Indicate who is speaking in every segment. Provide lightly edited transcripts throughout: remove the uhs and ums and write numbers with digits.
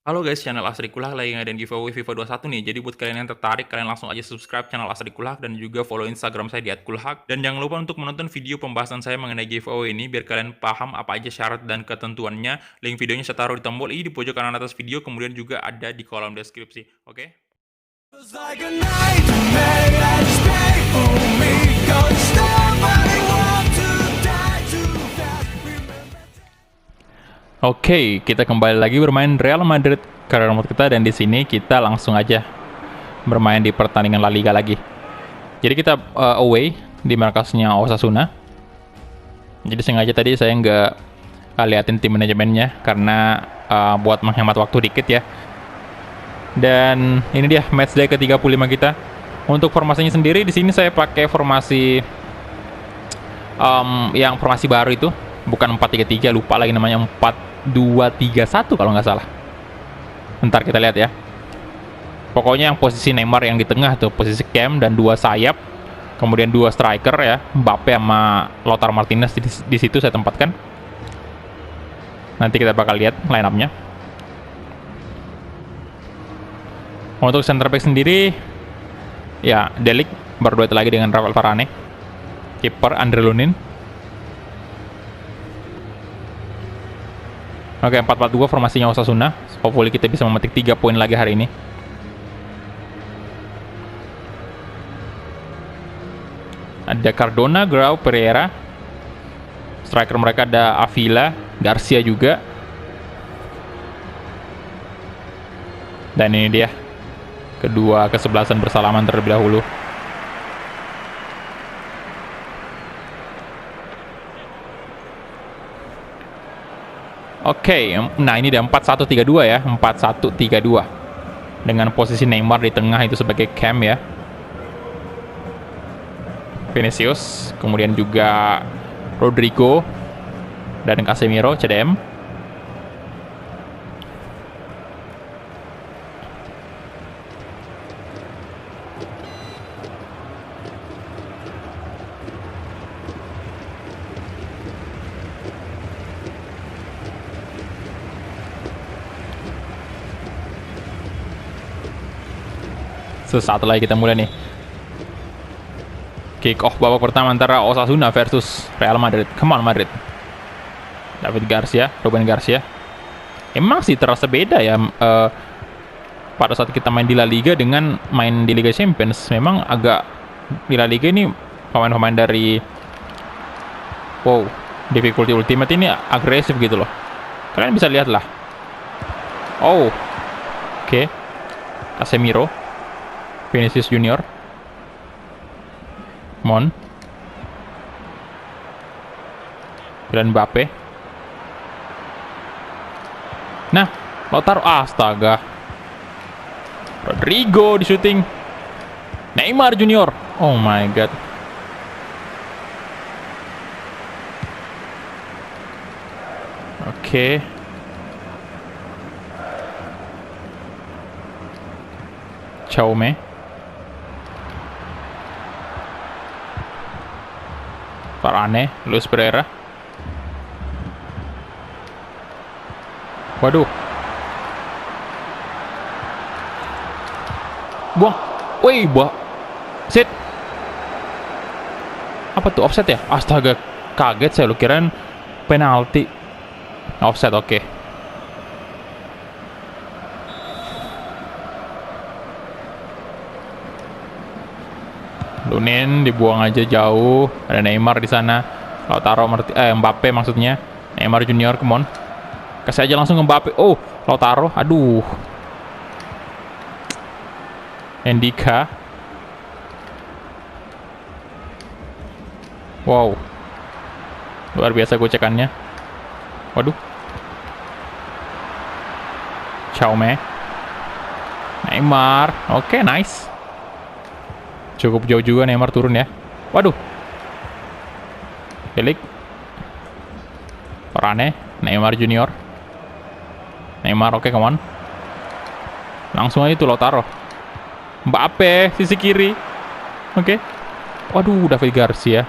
Speaker 1: Halo guys, channel Asri Kulak lagi ngadain giveaway FIFA 21 nih. Jadi buat kalian yang tertarik, kalian langsung aja subscribe channel Asri Kulak dan juga follow Instagram saya di @kulhak. Dan jangan lupa untuk menonton video pembahasan saya mengenai giveaway ini biar kalian paham apa aja syarat dan ketentuannya. Link videonya saya taruh di tombol i di pojok kanan atas video, kemudian juga ada di kolom deskripsi. Oke?
Speaker 2: Feels like a nightmare that's made for me. Don't stop, I want to die too fast.
Speaker 3: Oke, kita kembali lagi bermain Real Madrid career mode kita, dan di sini kita langsung aja bermain di pertandingan La Liga lagi. Jadi kita away di markasnya Osasuna. Jadi sengaja tadi saya nggak liatin tim manajemennya karena buat menghemat waktu dikit ya. Dan ini dia matchday ke-35 kita. Untuk formasinya sendiri di sini saya pakai formasi yang formasi baru itu, bukan 4-3-3, lupa lagi namanya, 4-2-3-1 kalau nggak salah. Ntar kita lihat ya. Pokoknya yang posisi Neymar yang di tengah tuh, posisi cam, dan dua sayap, kemudian dua striker ya, Mbappe sama Lautaro Martinez di situ saya tempatkan. Nanti kita bakal lihat line up-nya. Untuk center back sendiri ya, De Ligt berduet lagi dengan Rafael Varane. Kiper Andre Lunin. Oke, 4-4-2 formasinya Osasuna. Hopefully kita bisa memetik 3 poin lagi hari ini. Ada Cardona, Grau, Pereira. Striker mereka ada Avila, Garcia juga. Dan ini dia, kedua kesebelasan bersalaman terlebih dahulu. Oke, nah ini dia 4-1-3-2 ya, 4-1-3-2 dengan posisi Neymar di tengah itu sebagai cam ya. Vinicius, kemudian juga Rodrigo dan Casemiro CDM. Sesaat lagi kita mulai nih. Kick off babak pertama antara Osasuna versus Real Madrid. Come on Madrid. David Garcia, Ruben Garcia. Emang sih terasa beda ya pada saat kita main di La Liga dengan main di Liga Champions. Memang agak di La Liga ini pemain-pemain dari difficulty ultimate ini agresif gitu loh. Kalian bisa lihat lah. Oke. Casemiro, Vinicius Junior, Mon, dan Mbappe. Nah, Lautaro, astaga, Rodrigo di shooting, Neymar Junior, oh my god. Oke. Chaume, Varane, Luis Pereira. Waduh. Buang. Wih, Set. Apa tuh, offset ya? Astaga, kaget saya, lu kirain penalti. Offset, oke. Lunin dibuang aja jauh. Ada Neymar di sana. Lautaro Mbappe maksudnya. Neymar Junior, come on. Kasih aja langsung ke Mbappe. Oh, Lautaro. Aduh. Endika. Wow. Luar biasa gocekannya. Waduh. Chaume. Neymar. Oke, nice. Cukup jauh juga Neymar turun ya. Waduh. De Ligt. Varane, Neymar Junior. Neymar, oke, come on. Langsung aja tuh Lautaro. Mbappe, sisi kiri. Oke. Waduh, David Garcia.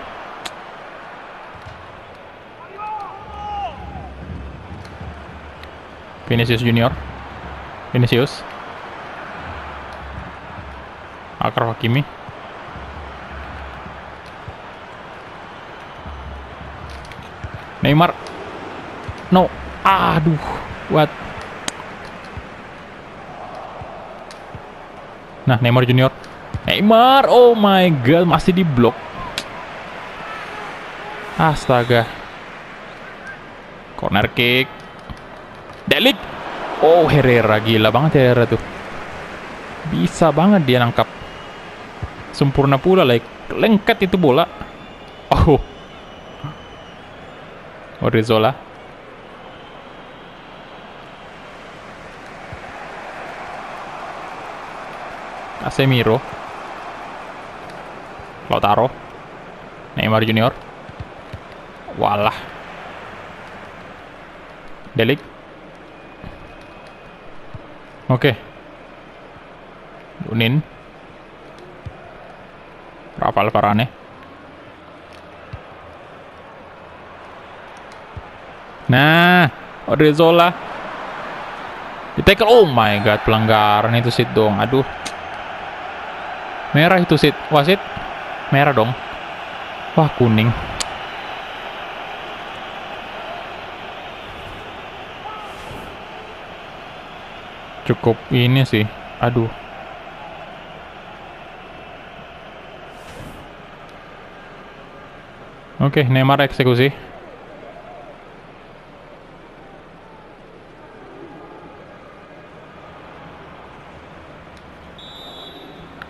Speaker 3: Vinicius Junior. Vinicius. Achraf Hakimi. Neymar. No. Aduh. What? Nah, Neymar Junior. Neymar. Oh my god, masih di blok. Astaga. Corner kick. Delik. Oh, Herrera, gila banget Herrera tuh. Bisa banget dia nangkap. Sempurna pula, lengket itu bola. Oh. Odriozola. Casemiro. Lautaro. Neymar Junior. Walah. Delik. Oke. Lunin. Rafael Varane. Nah, Odriozola. Di tackle. Oh my god, pelanggaran itu Sid dong. Aduh. Merah itu Sid. Wasit. Merah dong. Wah, kuning. Cukup ini sih. Aduh. Oke, Neymar eksekusi.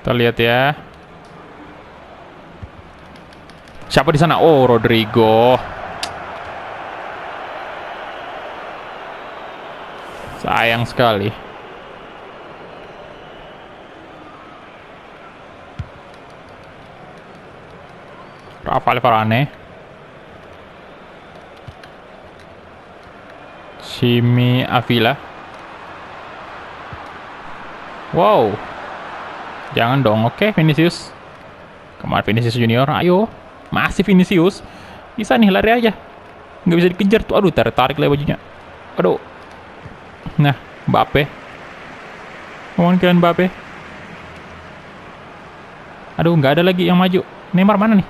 Speaker 3: Kita lihat ya. Siapa di sana? Oh, Rodrigo. Sayang sekali. Rafael Varane. Simi Avila. Wow. Jangan dong. Oke, Vinicius. Kemana Vinicius Junior? Ayo. Masih Vinicius. Bisa nih, lari aja. Nggak bisa dikejar tuh. Aduh, tarik lah bajunya. Aduh. Nah, Mbappe. Mohon kalian Mbappe. Aduh, nggak ada lagi yang maju. Neymar mana nih?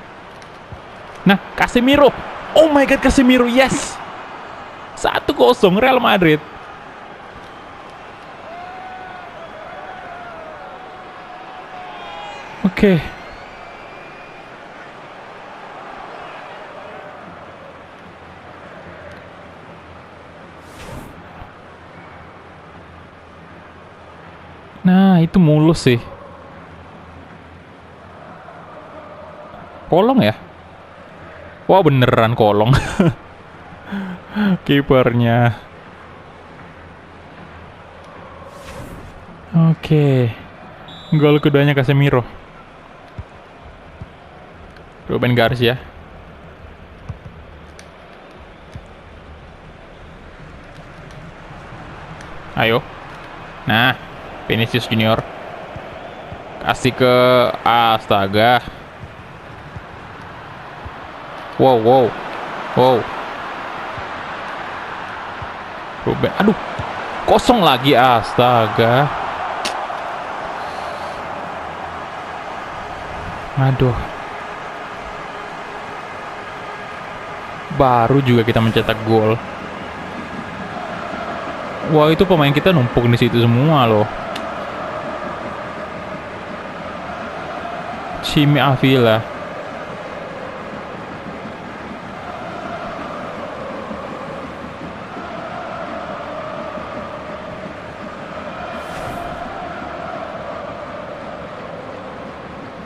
Speaker 3: Nah, Casemiro. Oh my god, Casemiro. Yes. 1-0 Real Madrid. Oke. Nah, itu mulus sih. Kolong ya? Wah, beneran kolong. Kipernya. Oke. Gol keduanya Casemiro. Ruben Garcia. Ayo. Nah, Vinicius Junior. Kasih ke astaga. Wow, wow. Wow. Ruben. Aduh. Kosong lagi, astaga. Aduh. Baru juga kita mencetak gol. Wah, itu pemain kita numpuk di situ semua loh. Simi Avila.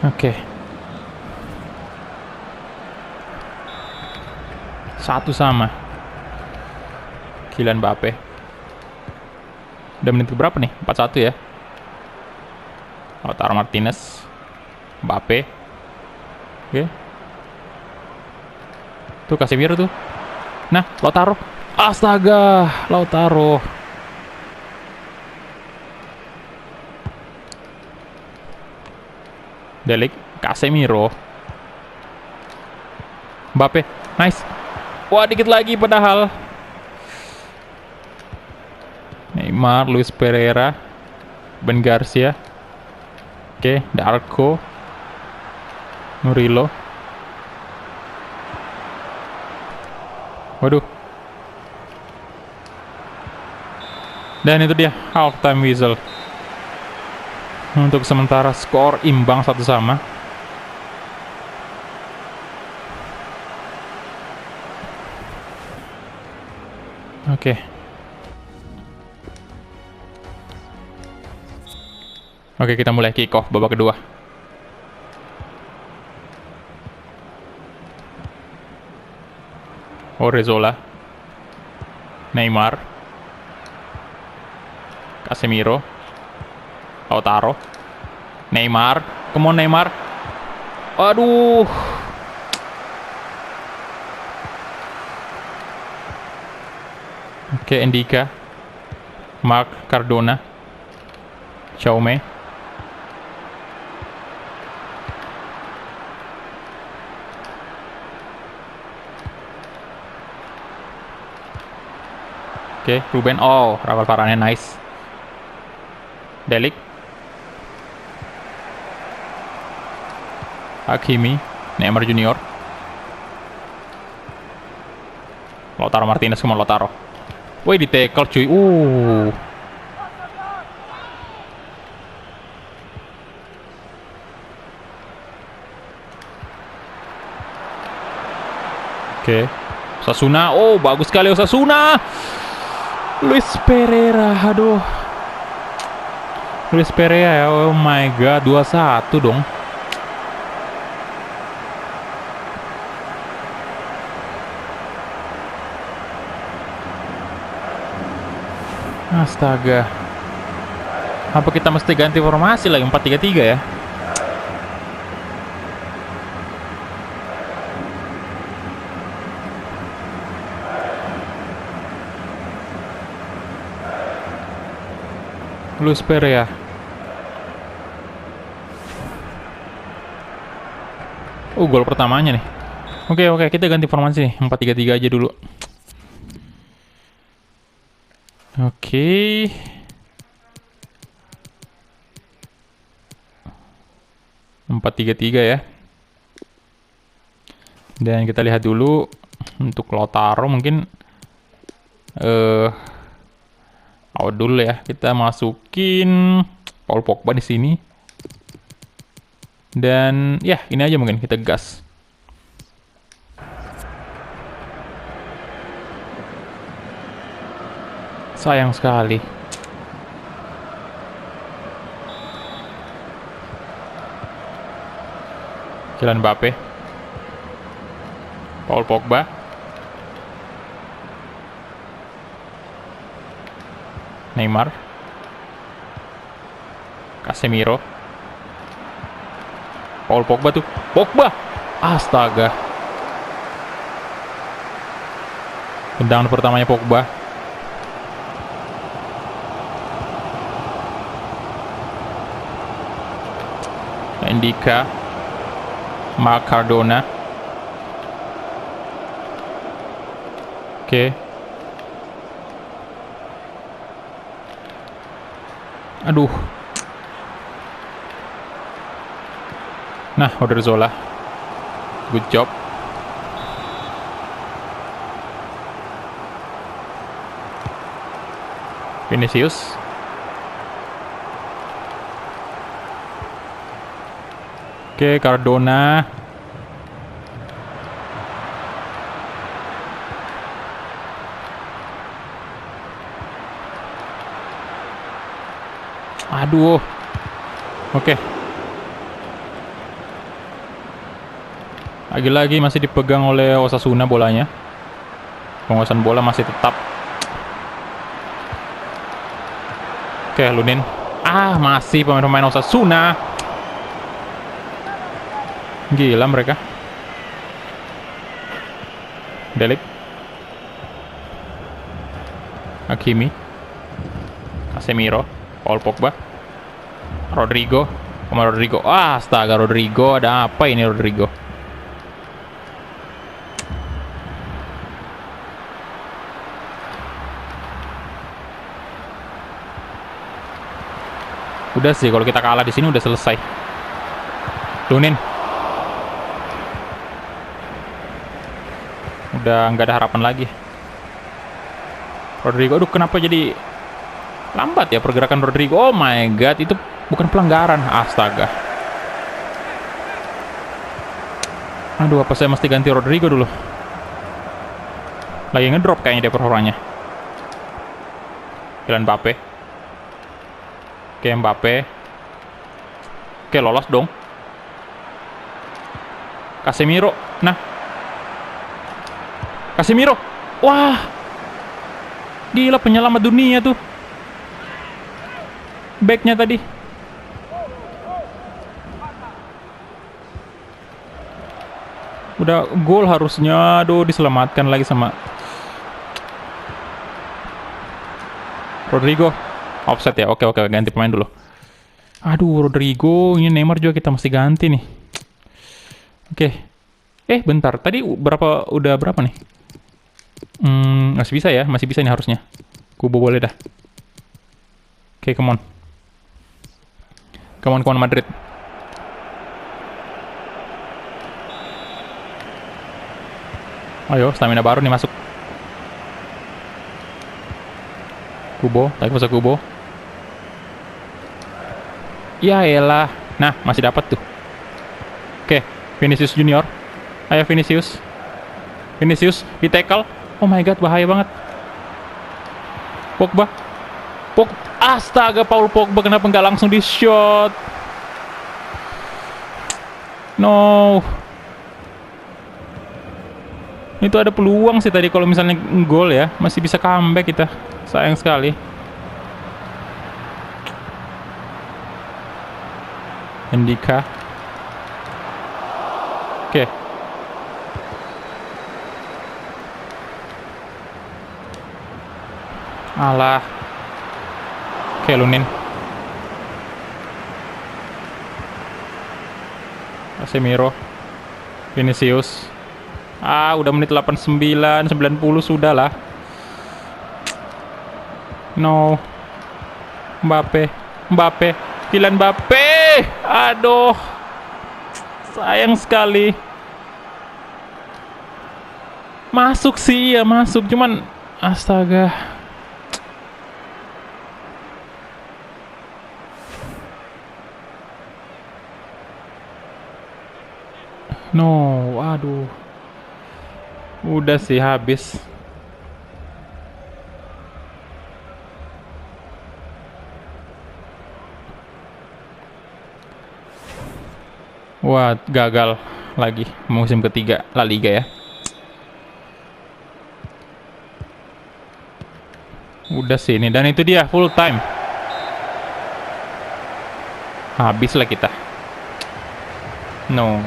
Speaker 3: Oke. Satu sama. Kylian Mbappe. Udah menit berapa nih? 4-1 ya. Lautaro Martinez. Mbappe. Oke. Tuh Casemiro tuh. Nah, Lautaro. Astaga, Lautaro. Delik, Casemiro. Mbappe. Nice. Wah, dikit lagi padahal. Neymar, Luis Pereira, Ben Garcia. Oke, Darko, Murilo. Waduh. Dan itu dia half time whistle. Untuk sementara skor imbang 1-1. Oke. Oke, kita mulai kick off babak kedua. Orezzola, Neymar, Casemiro, Lautaro, Neymar, come on Neymar. Aduh. Oke, Endika, Mark Cardona, Xiaomi. Oke, Ruben. Oh, Rafael Varane, nice. Delik, Hakimi, Neymar Junior, Lautaro Martinez, kemana Lautaro? Woi, di tackle cuy. Oke, Osasuna. Oh, bagus sekali Osasuna. Luis Pereira, aduh. Luis Pereira ya, oh my god, 2-1 dong. Astaga. Apa kita mesti ganti formasi lagi 4-3-3 ya? Luis Pereira. Gol pertamanya nih. Oke, kita ganti formasi nih. 4-3-3 aja dulu. Oke. Empat tiga tiga ya. Dan kita lihat dulu untuk Lautaro mungkin out dulu ya. Kita masukin Paul Pogba di sini. Dan ya, ini aja mungkin kita gas. Sayang sekali. Kylian Mbappe, Paul Pogba, Neymar, Casemiro, Paul Pogba tuh, Pogba, astaga, tendangan pertamanya Pogba. Endika, Mark Cardona. Oke. Aduh. Nah, Odriozola. Good job. Vinicius. Oke, Cardona. Aduh. Oke. Lagi-lagi masih dipegang oleh Osasuna bolanya. Penguasaan bola masih tetap. Oke, Lunin. Masih pemain-pemain Osasuna. Gila mereka. Delik, Hakimi, Casemiro, Paul Pogba, Rodrigo, Rodrigo. Astaga, Rodrigo, ada apa ini Rodrigo? Udah sih, kalau kita kalah di sini udah selesai. Lunin. Udah nggak ada harapan lagi. Rodrigo, aduh kenapa jadi lambat ya pergerakan Rodrigo? Oh my god, itu bukan pelanggaran. Astaga. Aduh, apa saya mesti ganti Rodrigo dulu? Lagi ngedrop kayaknya dia performanya. Kylian Mbappe. Oke, Mbappe. Oke, lolos dong. Casemiro. Nah. Casemiro. Wah. Gila, penyelamat dunia tuh. Backnya tadi. Udah gol harusnya. Aduh, diselamatkan lagi sama Rodrigo. Offset ya. Oke, ganti pemain dulu. Aduh, Rodrigo, ini Neymar juga kita mesti ganti nih. Oke. Bentar. Tadi udah berapa nih? Masih bisa ya, masih bisa nih harusnya. Kubo boleh dah. Oke, come on. Come on Madrid. Ayo, stamina baru nih masuk. Kubo, tapi masuk Kubo. Ya elah. Nah, masih dapat tuh. Oke, Vinicius Junior. Ayo Vinicius. Vinicius di tackle. Oh my god, bahaya banget. Pogba. Astaga, Paul Pogba kenapa nggak langsung di shot? No. Itu ada peluang sih tadi kalau misalnya gol ya. Masih bisa comeback kita. Sayang sekali. Ndika. Oke. Alah. Oke, Lunin. Casemiro. Vinicius. Udah menit 89, 90 sudah lah. No. Mbappe. Kylian Mbappe. Aduh. Sayang sekali. Masuk sih ya, masuk. Cuman astaga. No, aduh. Udah sih habis. Wah, gagal lagi musim ketiga La Liga ya. Udah sih ini, dan itu dia full time. Habis lah kita. No.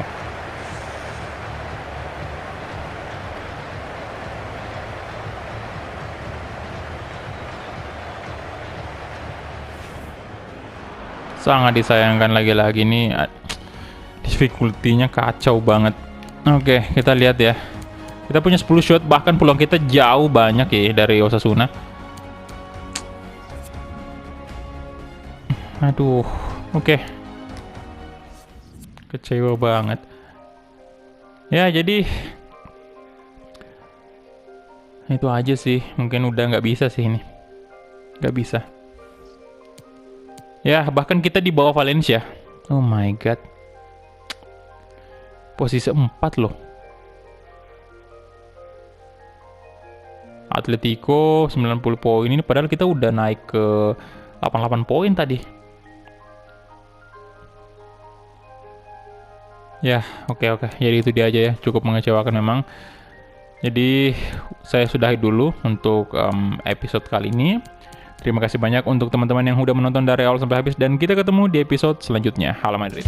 Speaker 3: Sangat disayangkan lagi-lagi nih, difficulty-nya kacau banget. Oke, kita lihat ya. Kita punya 10 shot, bahkan peluang kita jauh banyak ya dari Osasuna. Aduh, oke. Kecewa banget. Ya, jadi itu aja sih. Mungkin udah nggak bisa sih ini. Nggak bisa. Ya, bahkan kita di bawah Valencia. Oh my god. Posisi 4 loh. Atletico 90 poin ini, padahal kita udah naik ke 88 poin tadi. Ya, oke. Jadi itu dia aja ya. Cukup mengecewakan memang. Jadi saya sudahi dulu untuk episode kali ini. Terima kasih banyak untuk teman-teman yang udah menonton dari awal sampai habis, dan kita ketemu di episode selanjutnya. Halo Madrid.